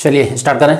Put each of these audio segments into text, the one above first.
चलिए स्टार्ट करें।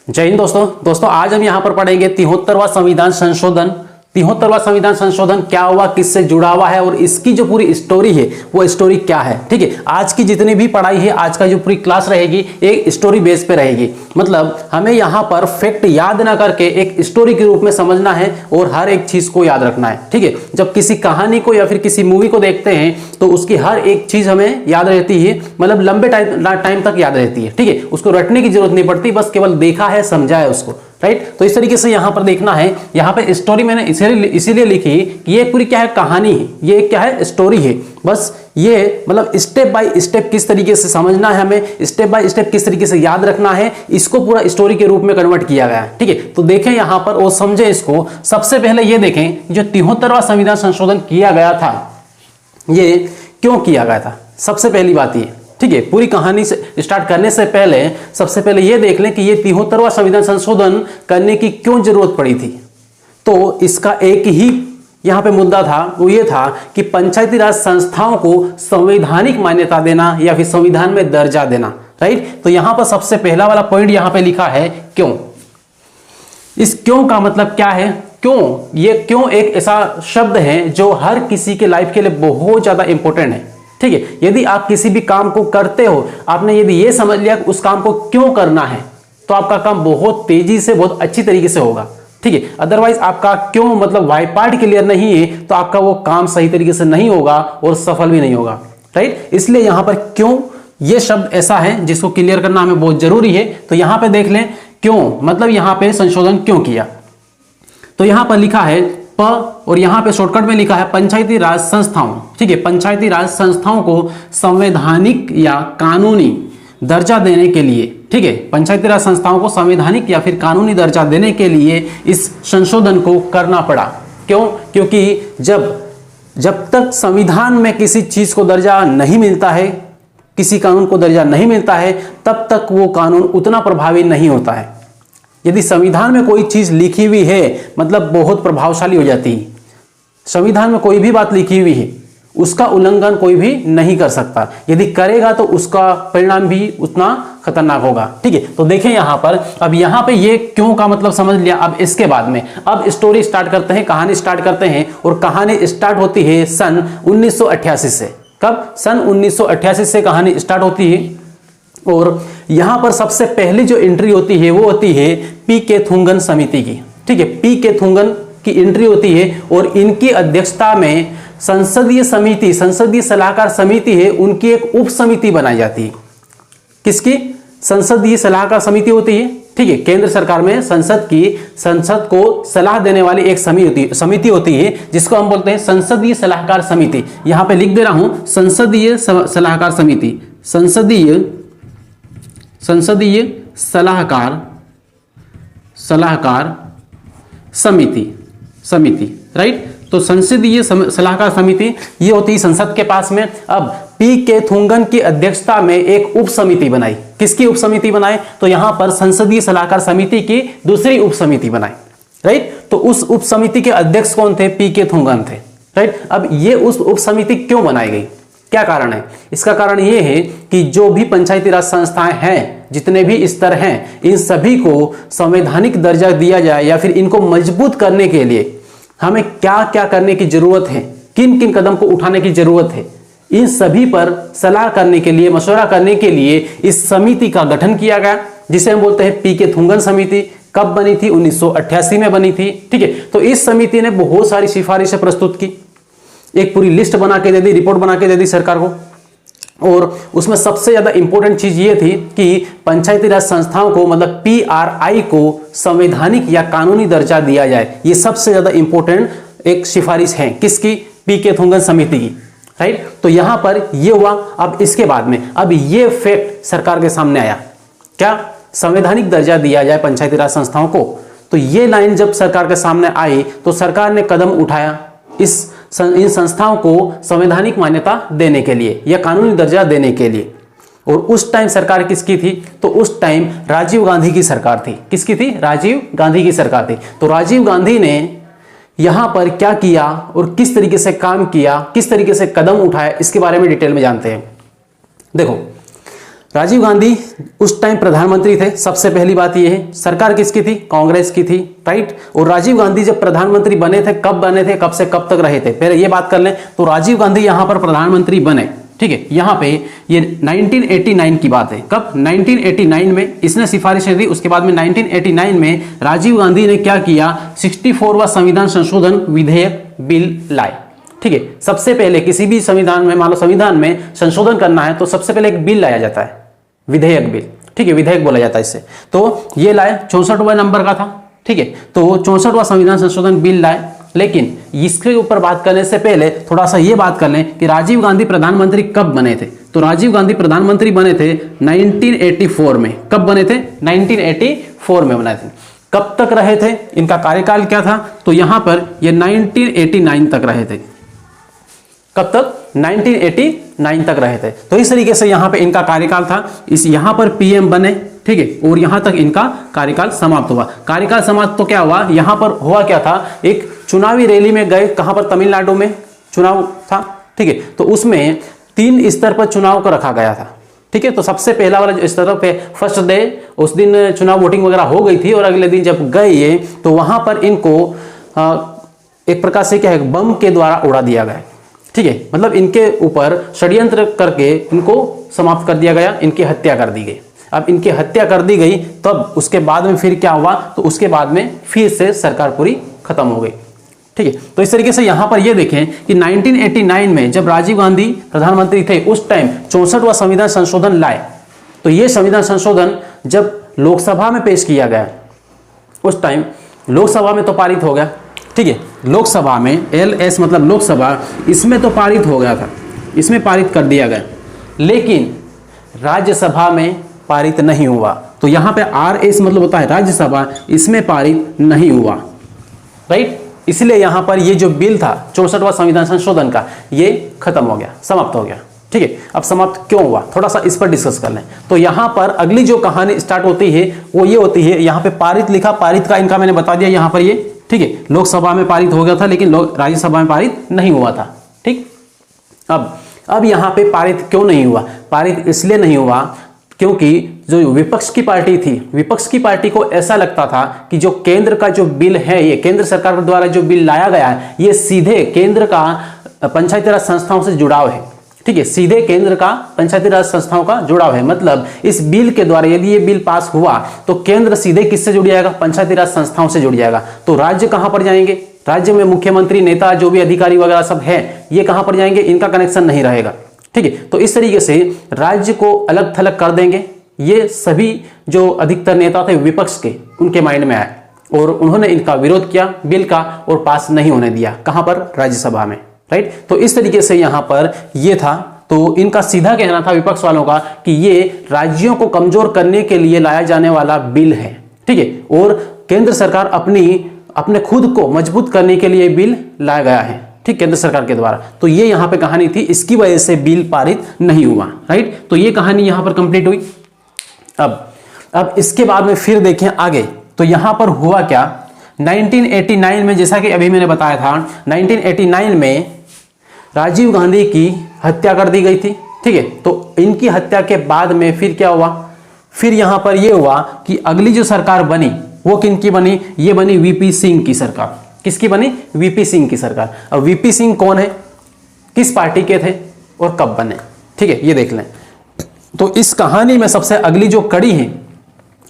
जय हिंद दोस्तों आज हम यहां पर पढ़ेंगे 73वां संविधान संशोधन। 73वां संविधान संशोधन क्या हुआ, किससे जुड़ा हुआ है और इसकी जो पूरी स्टोरी है वो स्टोरी क्या है। ठीक है, आज की जितनी भी पढ़ाई है, आज का जो पूरी क्लास रहेगी एक स्टोरी बेस पे रहेगी। मतलब हमें यहां पर फैक्ट याद ना करके एक स्टोरी के रूप में समझना है और हर एक चीज को याद रखना है। ठीक है, जब किसी कहानी को या फिर किसी मूवी को देखते हैं तो उसकी हर एक चीज हमें याद रहती है, मतलब लंबे टाइम तक याद रहती है। ठीक है, उसको रटने की जरूरत नहीं पड़ती, बस केवल देखा है, समझा है उसको। राइट, तो इस तरीके से यहां पर देखना है। यहां पे स्टोरी मैंने इसीलिए लिखी कि ये पूरी क्या है, कहानी है, ये क्या है, स्टोरी है। बस ये मतलब स्टेप बाय स्टेप किस तरीके से समझना है, हमें स्टेप बाय स्टेप किस तरीके से याद रखना है, इसको पूरा स्टोरी के रूप में कन्वर्ट किया गया है। ठीक है, तो देखें यहां पर और समझें इसको। सबसे पहले ये देखें जो 73वां संविधान संशोधन किया गया था, ये क्यों किया गया था। सबसे पहली बात ये, ठीक है, पूरी कहानी से स्टार्ट करने से पहले सबसे पहले ये देख लें कि ये 73वां संविधान संशोधन करने की क्यों जरूरत पड़ी थी। तो इसका एक ही यहां पे मुद्दा था, वो ये था कि पंचायती राज संस्थाओं को संवैधानिक मान्यता देना या फिर संविधान में दर्जा देना। राइट, तो यहां पर सबसे पहला वाला पॉइंट यहां पे लिखा है क्यों। इस क्यों का मतलब क्या है, क्यों, ये क्यों एक ऐसा शब्द है जो हर किसी के लाइफ के लिए बहुत ज्यादा इंपॉर्टेंट है। ठीक है, यदि आप किसी भी काम को करते हो, आपने यदि ये समझ लिया कि उस काम को क्यों करना है, तो आपका काम बहुत तेजी से, बहुत अच्छी तरीके से होगा। ठीक है, अदरवाइज आपका क्यों मतलब वाई पार्ट क्लियर नहीं है तो आपका वो काम सही तरीके से नहीं होगा और सफल भी नहीं होगा। राइट, इसलिए यहां पर क्यों ये शब्द ऐसा है जिसको क्लियर करना हमें बहुत जरूरी है। तो यहां पे देख लें क्यों, मतलब यहां पे संशोधन क्यों किया। तो यहां पर लिखा है प और यहां पे शॉर्टकट में लिखा है पंचायती राज संस्थाओं। ठीक है, पंचायती राज संस्थाओं को संवैधानिक या कानूनी दर्जा देने के लिए, ठीक है, पंचायती राज संस्थाओं को संवैधानिक या फिर कानूनी दर्जा देने के लिए इस संशोधन को करना पड़ा। क्यों, क्योंकि जब तक संविधान में किसी चीज को दर्जा नहीं मिलता है, किसी कानून को दर्जा नहीं मिलता है, तब तक वो कानून उतना प्रभावी नहीं होता है। यदि संविधान में कोई चीज लिखी हुई है मतलब बहुत प्रभावशाली हो जाती है। संविधान में कोई भी बात लिखी हुई है, उसका उल्लंघन कोई भी नहीं कर सकता, यदि करेगा तो उसका परिणाम भी उतना खतरनाक होगा। ठीक है, तो देखें यहां पर, अब यहां पे ये क्यों का मतलब समझ लिया। अब इसके बाद में अब स्टोरी स्टार्ट करते हैं, कहानी स्टार्ट करते हैं। और कहानी स्टार्ट होती है सन 1988 से। कब, सन 1988 से कहानी स्टार्ट होती है। और यहां पर सबसे पहली जो एंट्री होती है वो होती है पी के थुंगन समिति की। ठीक है, पी के थुंगन की एंट्री होती है और इनकी अध्यक्षता में संसदीय समिति, संसदीय सलाहकार समिति है, उनकी एक उप समिति बनाई जाती है। किसकी, संसदीय सलाहकार समिति होती है। ठीक है, केंद्र सरकार में संसद को सलाह देने वाली एक समिति होती है जिसको हम बोलते हैं संसदीय सलाहकार समिति। यहां पे लिख दे रहा हूं संसदीय सलाहकार समिति, संसदीय सलाहकार समिति। राइट, तो संसदीय सलाहकार समिति ये होती है संसद के पास में। अब पी के थुंगन की अध्यक्षता में एक उप समिति बनाई। किसकी उप समिति बनाई, तो यहां पर संसदीय सलाहकार समिति की दूसरी उप समिति बनाई। राइट, तो उस उप समिति के अध्यक्ष कौन थे, पी के थुंगन थे। राइट, अब ये उस उप समिति क्यों बनाई गई, क्या कारण है। इसका कारण यह है कि जो भी पंचायती राज संस्थाएं हैं, जितने भी स्तर हैं, इन सभी को संवैधानिक दर्जा दिया जाए या फिर इनको मजबूत करने के लिए हमें क्या क्या करने की जरूरत है, किन किन कदम को उठाने की जरूरत है, इन सभी पर सलाह करने के लिए, मशवरा करने के लिए इस समिति का गठन किया गया, जिसे हम बोलते हैं पी के थुंगन समिति। कब बनी थी, 1988 में बनी थी। ठीक है, तो इस समिति ने बहुत सारी सिफारिशें प्रस्तुत की, एक पूरी लिस्ट बना के दे दी, रिपोर्ट बना के दे दी सरकार को। और उसमें सबसे ज्यादा इंपॉर्टेंट चीज ये थी कि पंचायती राज संस्थाओं को मतलब PRI को संवैधानिक या कानूनी दर्जा दिया जाए। ये सबसे ज्यादा इंपॉर्टेंट एक सिफारिश है, किसकी, पी के थुंगन समिति की। राइट, तो यहां पर ये हुआ। अब इसके बाद में अब ये फैक्ट सरकार के सामने आया, क्या, संवैधानिक दर्जा दिया जाए पंचायती राज संस्थाओं को। तो ये लाइन जब सरकार के सामने आई तो सरकार ने कदम उठाया इन संस्थाओं को संवैधानिक मान्यता देने के लिए या कानूनी दर्जा देने के लिए। और उस टाइम सरकार किसकी थी, तो उस टाइम राजीव गांधी की सरकार थी। किसकी थी, राजीव गांधी की सरकार थी। तो राजीव गांधी ने यहां पर क्या किया और किस तरीके से काम किया, किस तरीके से कदम उठाया, इसके बारे में डिटेल में जानते हैं। देखो, राजीव गांधी उस टाइम प्रधानमंत्री थे, सबसे पहली बात यह है। सरकार किसकी थी? कांग्रेस की थी, राइट। और राजीव गांधी जब प्रधानमंत्री बने थे, कब बने थे, कब से कब तक रहे थे, पहले ये बात कर लें। तो राजीव गांधी यहां पर प्रधानमंत्री बने, ठीक है। यहां पे ये 1989 की बात है। कब? 1989 में इसने सिफारिश दी। उसके बाद में 1989 में राजीव गांधी ने क्या किया? 64वां संविधान संशोधन विधेयक बिल लाए, ठीक है। सबसे पहले किसी भी संविधान में, मान लो संविधान में संशोधन करना है तो सबसे पहले एक बिल लाया जाता है, विधेयक बिल, ठीक है, विधेयक बोला जाता है इससे। तो ये लाए, 64वां नंबर का था, ठीक है। तो 64वां संविधान संशोधन बिल लाए। लेकिन इसके ऊपर बात करने से पहले थोड़ा सा ये बात कर लें कि राजीव गांधी प्रधानमंत्री कब बने थे। तो राजीव गांधी प्रधानमंत्री बने थे 1984 में। कब बने थे? 1984 में बने थे। कब तक रहे थे? इनका कार्यकाल क्या था? तो यहां पर ये 1989 तक रहे थे। कब तक? 1989 तक रहे थे। तो इस तरीके से यहां पे इनका कार्यकाल था। इस यहां पर पीएम बने, ठीक है, और यहां तक इनका कार्यकाल समाप्त हुआ। कार्यकाल समाप्त तो क्या हुआ? यहां पर हुआ क्या था? एक चुनावी रैली में गए, कहां पर? तमिलनाडु में चुनाव था, ठीक है। तो उसमें 3 स्तर पर चुनाव को रखा गया था, ठीक है। तो सबसे पहला वाला जो स्तर पे फर्स्ट डे, उस दिन चुनाव वोटिंग वगैरह हो गई थी। और अगले दिन जब गए ये, तो वहां पर इनको एक प्रकार से क्या है, बम के द्वारा उड़ा दिया गया, ठीक है। मतलब इनके ऊपर षड्यंत्र करके इनको समाप्त कर दिया गया, इनकी हत्या कर दी गई। अब इनकी हत्या कर दी गई, तब उसके बाद में फिर क्या हुआ? तो उसके बाद में फिर से सरकार पूरी खत्म हो गई, ठीक है। तो इस तरीके से यहां पर ये देखें कि 1989 में जब राजीव गांधी प्रधानमंत्री थे, उस टाइम 64वां संविधान संशोधन लाए। तो ये संविधान संशोधन जब लोकसभा में पेश किया गया, उस टाइम लोकसभा में तो पारित हो गया, ठीक है। लोकसभा में, LS मतलब लोकसभा, इसमें तो पारित हो गया था, इसमें पारित कर दिया गया। लेकिन राज्यसभा में पारित नहीं हुआ। तो यहां पे RS मतलब होता है राज्यसभा, इसमें पारित नहीं हुआ, राइट। इसलिए यहां पर ये जो बिल था 64वां संविधान संशोधन का, ये खत्म हो गया, समाप्त हो गया, ठीक है। अब समाप्त क्यों हुआ, थोड़ा सा इस पर डिस्कस कर लें। तो यहां पर अगली जो कहानी स्टार्ट होती है वो ये होती है, यहां पे पारित लिखा, पारित का इनका मैंने बता दिया यहां पर ये, ठीक है। लोकसभा में पारित हो गया था, लेकिन राज्यसभा में पारित नहीं हुआ था, ठीक। अब यहां पे पारित क्यों नहीं हुआ? पारित इसलिए नहीं हुआ क्योंकि जो विपक्ष की पार्टी थी, विपक्ष की पार्टी को ऐसा लगता था कि जो केंद्र का जो बिल है, ये केंद्र सरकार द्वारा जो बिल लाया गया है, ये सीधे केंद्र का पंचायती राज संस्थाओं से जुड़ाव है, ठीक है। सीधे केंद्र का पंचायती राज संस्थाओं का जुड़ाव है। मतलब इस बिल के द्वारा यदि ये बिल पास हुआ तो केंद्र सीधे किससे जुड़ जाएगा? पंचायती राज संस्थाओं से जुड़ जाएगा। तो राज्य कहां पर जाएंगे? राज्य में मुख्यमंत्री, नेता, जो भी अधिकारी वगैरह सब है, ये कहां पर जाएंगे? इनका कनेक्शन नहीं रहेगा, ठीक है। तो इस तरीके से राज्य को अलग थलग कर देंगे। ये सभी जो अधिकतर नेता थे विपक्ष के, उनके माइंड में आए और उन्होंने इनका विरोध किया बिल का, और पास नहीं होने दिया। कहां पर? राज्यसभा में, राइट। तो इस तरीके से यहां पर ये था। तो इनका सीधा कहना था विपक्ष वालों का कि ये राज्यों को कमजोर करने के लिए लाया जाने वाला बिल है, ठीक है। और केंद्र सरकार अपने खुद को मजबूत करने के लिए बिल लाया गया है, ठीक, केंद्र सरकार के द्वारा। तो ये यहां पे कहानी थी, इसकी वजह से बिल पारित नहीं हुआ, राइट। तो ये कहानी यहां पर कंप्लीट हुई। अब इसके बाद में फिर देखें आगे। तो यहां पर हुआ क्या? 1989 में, जैसा कि अभी मैंने बताया था, 1989 में राजीव गांधी की हत्या कर दी गई थी, ठीक है। तो इनकी हत्या के बाद में फिर क्या हुआ? फिर यहां पर यह हुआ कि अगली जो सरकार बनी वो किनकी बनी? ये बनी VP सिंह की सरकार। किसकी बनी? VP सिंह की सरकार। अब VP सिंह कौन है, किस पार्टी के थे और कब बने, ठीक है, ये देख लें। तो इस कहानी में सबसे अगली जो कड़ी है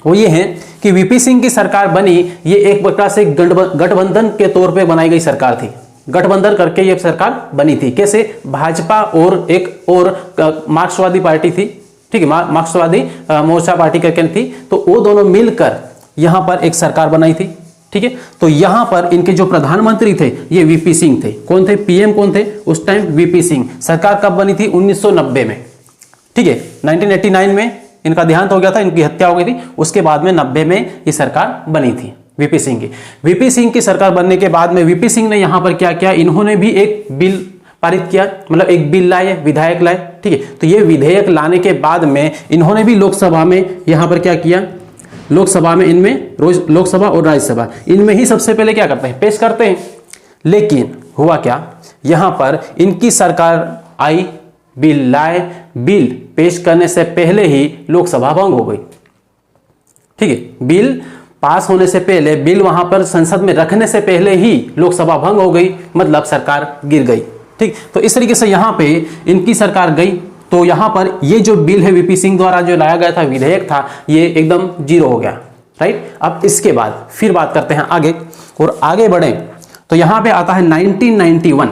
वो ये है कि VP सिंह की सरकार बनी। ये एक प्रकार से गठबंधन के तौर पे बनाई गई सरकार थी। गठबंधन करके ये सरकार बनी थी। कैसे? भाजपा और एक और मार्क्सवादी पार्टी थी, ठीक है, मार्क्सवादी मोर्चा पार्टी करके थी। तो वो दोनों मिलकर यहां पर एक सरकार बनाई थी, ठीक है। तो यहां पर इनके जो प्रधानमंत्री थे ये VP सिंह थे। कौन थे? PM कौन थे उस टाइम? VP सिंह। सरकार कब बनी थी? 1990 में, ठीक है। 1989 में इनका देहांत हो गया था, इनकी हत्या हो गई थी। उसके बाद में 90 में ये सरकार बनी थी VP सिंह की। VP सिंह की सरकार बनने के बाद में VP सिंह ने यहां पर क्या किया? इन्होंने भी एक बिल पारित किया, मतलब एक बिल लाए, विधेयक लाए, ठीक है। तो ये विधेयक लाने के बाद में इन्होंने भी लोकसभा में यहां पर क्या किया? लोकसभा में इनमें रोज लोकसभा और राज्यसभा इनमें ही सबसे पहले क्या करते हैं? पेश करते हैं। लेकिन हुआ क्या? यहां पर इनकी सरकार आई, बिल लाए, बिल पेश करने से पहले ही लोकसभा भंग हो गई। ठीक है, बिल पास होने से पहले, बिल वहां पर संसद में रखने से पहले ही लोकसभा भंग हो गई, मतलब सरकार गिर गई। ठीक, तो इस तरीके से यहां पे इनकी सरकार गई, तो यहां पर ये जो बिल है वीपी सिंह द्वारा जो लाया गया था, विधेयक था, ये एकदम जीरो हो गया। राइट, अब इसके बाद फिर बात करते हैं आगे, और आगे बढ़े तो यहां पे आता है 1991।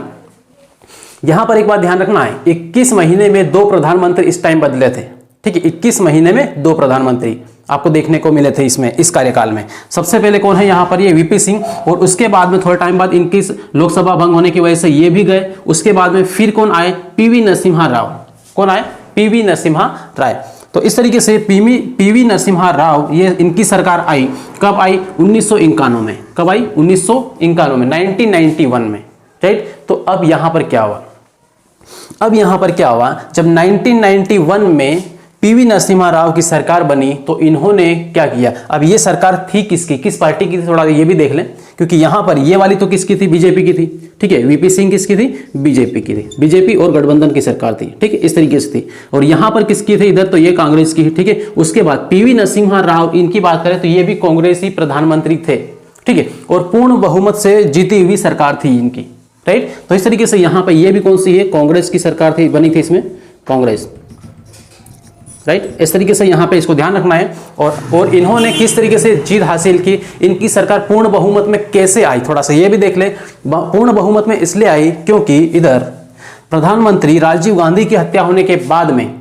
यहां पर एक बात ध्यान रखना है, 21 महीने में 2 प्रधानमंत्री इस टाइम बदले थे। ठीक है, 21 महीने में 2 प्रधानमंत्री आपको देखने को मिले थे इसमें, इस कार्यकाल में। सबसे पहले कौन है यहाँ पर, ये वीपी सिंह, और उसके बाद में थोड़े टाइम बाद इनकी लोकसभा भंग होने की वजह से ये भी गए। उसके बाद में फिर कौन आए, पीवी नरसिम्हा राव। कौन आए, पीवी नरसिम्हा राय। तो इस तरीके से पीवी नरसिम्हा राव, ये इनकी सरकार आई, कब आई, 1991 में। कब आई, 1991 में, 1991 में। राइट, तो अब यहां पर क्या हुआ, अब यहां पर क्या हुआ, जब 1991 में पीवी नरसिम्हा राव की सरकार बनी तो इन्होंने क्या किया, अब ये सरकार थी किसकी, किस पार्टी की थी, थोड़ा ये भी देख लें, क्योंकि यहां पर ये वाली तो किसकी थी, बीजेपी की थी। ठीक है, वीपी सिंह किसकी थी, बीजेपी की थी, बीजेपी और गठबंधन की सरकार थी। ठीक है, इस तरीके से थी। और यहां पर किसकी थी, इधर तो ये कांग्रेस की। ठीक है, उसके बाद पीवी नरसिम्हा राव, इनकी बात करें तो ये भी कांग्रेसी प्रधानमंत्री थे। ठीक है, और पूर्ण बहुमत से जीती हुई सरकार थी इनकी। राइट, तो इस तरीके से यहां पर ये भी कौन सी है, कांग्रेस की सरकार थी, बनी थी इसमें कांग्रेस। राइट, इस तरीके से यहां पे इसको ध्यान रखना है। और इन्होंने किस तरीके से जीत हासिल की, इनकी सरकार पूर्ण बहुमत में कैसे आई, थोड़ा सा ये भी देख ले। पूर्ण बहुमत में इसलिए आई क्योंकि इधर प्रधानमंत्री राजीव गांधी की हत्या होने के बाद में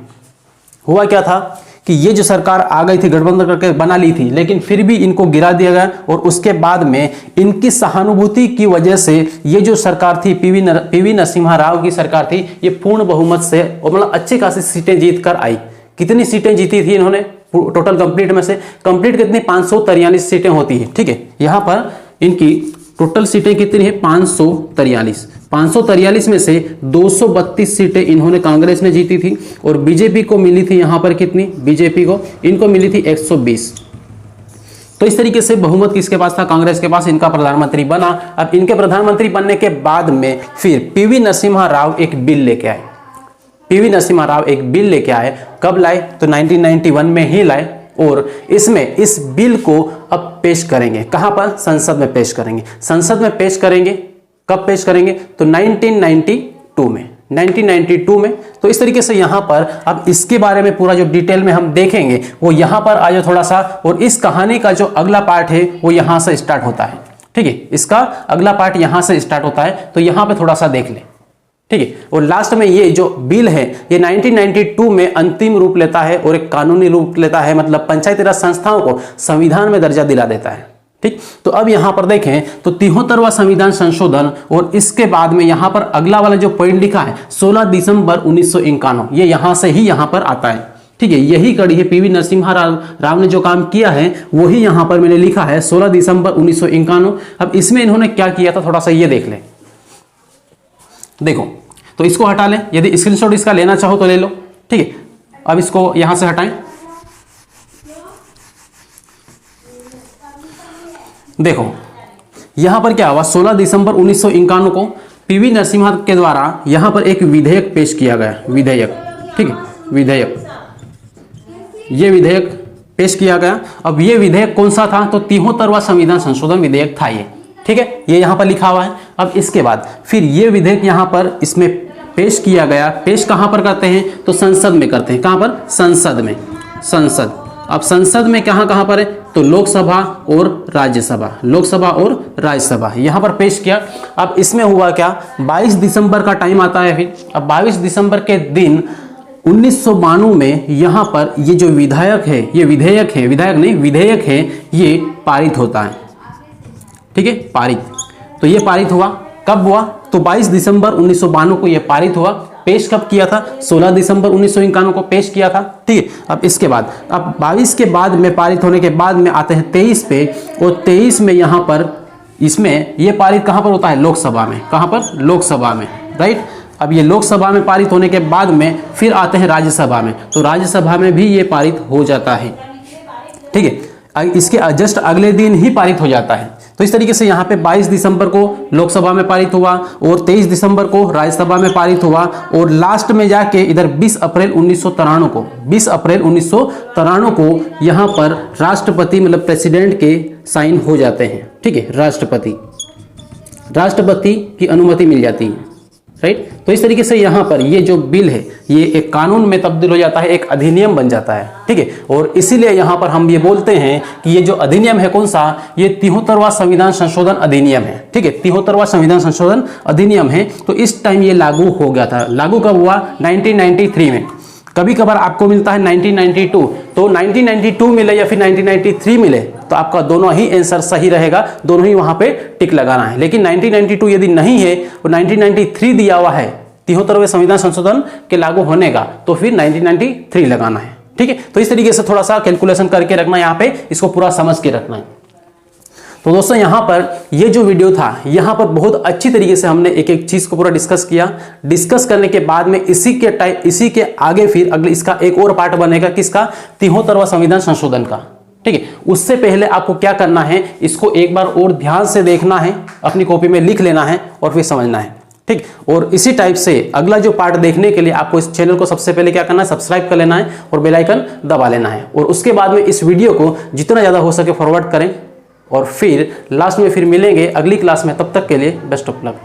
हुआ क्या था कि ये जो सरकार आ गई थी, गठबंधन करके बना ली थी, लेकिन फिर भी इनको गिरा दिया गया। और उसके बाद में इनकी सहानुभूति की वजह से ये जो सरकार थी, पीवी नरसिम्हा राव की सरकार थी, ये पूर्ण बहुमत से, और मतलब अच्छी खासी सीटें जीत कर आई। कितनी सीटें जीती थी इन्होंने टोटल कंप्लीट में से, कंप्लीट कितनी, 543 सीटें होती है। ठीक है, यहां पर इनकी टोटल सीटें कितनी है, 543। 543 में से 232 सीटें इन्होंने, कांग्रेस ने जीती थी, और बीजेपी को मिली थी यहां पर कितनी, बीजेपी को इनको मिली थी 120। तो इस तरीके से बहुमत किसके पास था, कांग्रेस के पास, इनका प्रधानमंत्री बना। अब इनके प्रधानमंत्री बनने के बाद में फिर पीवी नरसिम्हा राव एक बिल लेके आए। पीवी नरसिम्हा राव एक बिल लेके आए, कब लाए, तो 1991 में ही लाए। और इसमें इस बिल को अब पेश करेंगे, कहां पर, संसद में पेश करेंगे। संसद में पेश करेंगे, कब पेश करेंगे, तो 1992 में, 1992 में। तो इस तरीके से यहां पर अब इसके बारे में पूरा जो डिटेल में हम देखेंगे वो यहां पर आ जाए थोड़ा सा। और इस कहानी का जो अगला पार्ट है वो यहां से स्टार्ट होता है। ठीक है, इसका अगला पार्ट यहां से स्टार्ट होता है, तो यहां पर थोड़ा सा देख ले। ठीक है, और लास्ट में ये जो बिल है ये 1992 में अंतिम रूप लेता है और एक कानूनी रूप लेता है, मतलब पंचायती राज संस्थाओं को संविधान में दर्जा दिला देता है। ठीक, तो अब यहां पर देखें तो 73वां संविधान संशोधन, और इसके बाद में यहां पर अगला वाला जो पॉइंट लिखा है 16 दिसंबर 1951, ये यहां से ही यहां पर आता है। ठीक है, यही कड़ी है, पीवी नरसिम्हा राव ने जो काम किया है वही यहां पर मैंने लिखा है, 16 दिसंबर 1951। अब इसमें इन्होंने क्या किया था, थोड़ा सा ये देख लें। देखो, तो इसको हटा लें, यदि स्क्रीनशॉट इसका लेना चाहो तो ले लो। ठीक है, अब इसको यहां से हटाएं। देखो यहां पर क्या हुआ, 16 दिसंबर 1951 को पीवी नरसिम्हा के द्वारा यहां पर एक विधेयक पेश किया गया, विधेयक। ठीक है, विधेयक, ये विधेयक पेश किया गया। अब ये विधेयक कौन सा था, तो 73वां संविधान संशोधन विधेयक था ये। ठीक है, ये यहां पर लिखा हुआ है। अब इसके बाद फिर ये विधेयक यहां पर इसमें पेश किया गया। पेश कहां पर करते हैं, तो संसद में करते हैं। कहां पर, संसद में, संसद। अब संसद में कहां कहां पर है, तो लोकसभा और राज्यसभा, लोकसभा और राज्यसभा यहां पर पेश किया। अब इसमें हुआ क्या, 22 दिसंबर का टाइम आता है फिर। अब 22 दिसंबर के दिन 1992 में यहां पर ये जो विधेयक है, ये विधेयक है, विधेयक नहीं, विधेयक है, ये पारित होता है। ठीक है, पारित। तो ये पारित हुआ, कब हुआ, तो 22 दिसंबर 1992 को ये पारित हुआ। पेश कब किया था, 16 दिसंबर 1951 को पेश किया था। ठीक है, अब इसके बाद, अब 22 के बाद में पारित होने के बाद में आते हैं 23 पे, और 23 में यहां पर इसमें ये पारित कहां पर होता है, लोकसभा में। कहां पर, लोकसभा में। राइट, अब ये लोकसभा में पारित होने के बाद में फिर आते हैं राज्यसभा में, तो राज्यसभा में भी ये पारित हो जाता है। ठीक है, इसके जस्ट अगले दिन ही पारित हो जाता है। तो इस तरीके से यहाँ पे 22 दिसंबर को लोकसभा में पारित हुआ और 23 दिसंबर को राज्यसभा में पारित हुआ और लास्ट में जाके इधर 20 अप्रैल 1993 को यहाँ पर राष्ट्रपति मतलब प्रेसिडेंट के साइन हो जाते हैं। ठीक है, राष्ट्रपति की अनुमति मिल जाती है, राइट। तो इस तरीके से यहाँ पर ये जो बिल है ये एक कानून में तब्दील हो जाता है, एक अधिनियम बन जाता है। ठीक है, और इसीलिए यहाँ पर हम ये बोलते हैं कि ये जो अधिनियम है कौन सा, ये 73वां संविधान संशोधन अधिनियम है। ठीक है, 73वां संविधान संशोधन अधिनियम है। तो इस टाइम ये लागू हो गया था। लागू कब हुआ? 1993 में। कभी कभार आपको मिलता है 1992, तो 1992 मिले या फिर 1993 मिले तो आपका दोनों ही आंसर सही रहेगा, दोनों ही वहां पे टिक लगाना है। लेकिन 1992 यदि नहीं है और 1993 दिया हुआ है 73वें संविधान संशोधन के लागू होने का, तो फिर 1993 लगाना है। ठीक है, तो इस तरीके से थोड़ा सा कैलकुलेशन करके रखना, यहाँ पे इसको पूरा समझ के रखना है। तो दोस्तों यहाँ पर ये जो वीडियो था यहाँ पर बहुत अच्छी तरीके से हमने एक एक चीज को पूरा डिस्कस किया। डिस्कस करने के बाद में इसी के आगे फिर अगले इसका एक और पार्ट बनेगा, किसका? 73वां संविधान संशोधन का। ठीक है, उससे पहले आपको क्या करना है, इसको एक बार और ध्यान से देखना है, अपनी कॉपी में लिख लेना है और फिर समझना है। ठीक, और इसी टाइप से अगला जो पार्ट देखने के लिए आपको इस चैनल को सबसे पहले क्या करना है, सब्सक्राइब कर लेना है और बेल आइकन दबा लेना है। और उसके बाद में इस वीडियो को जितना ज्यादा हो सके फॉरवर्ड करें और फिर लास्ट में फिर मिलेंगे अगली क्लास में। तब तक के लिए बेस्ट ऑफ लक।